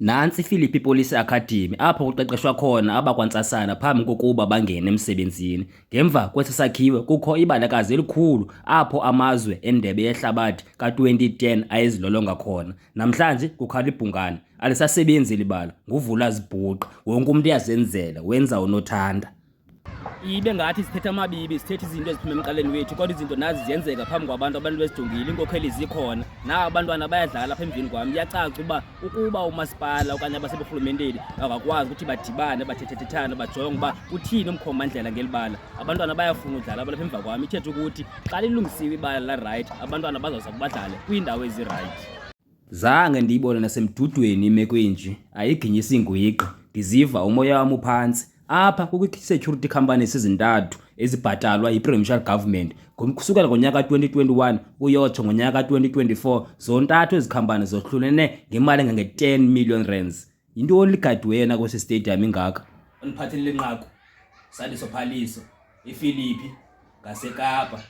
Nansi iPhilippi Police Academy apho kuqeqeshwa khona abakwantsasana phambi kokuba bangene emsebenzini. Ngemva kwesi sakhiwo kukho ibalekazi elikhulu apho amazwe endebe yehlabathi ka-2010 ayezilolonga khona. Namhlanje kukho libhungane, alisasebenzi libala, nguvula zibhuqa, wonke umuntu uyazenzela, wenza unothanda. Ibe ngathi sithetha amabibi, sithetha izinto eziphuma emqaleni wethu, kodwa izinto nazi ziyenzeka phambi kwabantu bezijongile, iinkokheli zikhona, nabo abantwana bayadlala apha emveni kwam. Iyacaca ukuba umasipala okanye abaseburhulumenteni bangakwazi ukuthi badibane, bathethathethane, bajonge uba uthini umkhombandlela ngeli bala. Abantwana bayafuna udlala apha emva kwam, ithetha ukuthi xa lilungisiwe ibala la-right, abantwana bazawuza badlale kwiindawo ezirayithi. Zange ndiyibone nasemdudweni imeko enje, ayiginyisi ingwiqi, ndiziva umoya wam uphantsi. Apha kukho ii-security companies ezintathu ezibhatalwa yi-provincial government kusukela ngonyaka ka-2021 uyotsho ngonyaka ka-2024. Zontathu ezi khampani zohlulene ngemali engange-10 million rands. Yintoni ligadi wena kwesi stadium ingaka? Ondiphathelele nqaku, Saliso Phaliso, iPhilippi, ngaseKapa.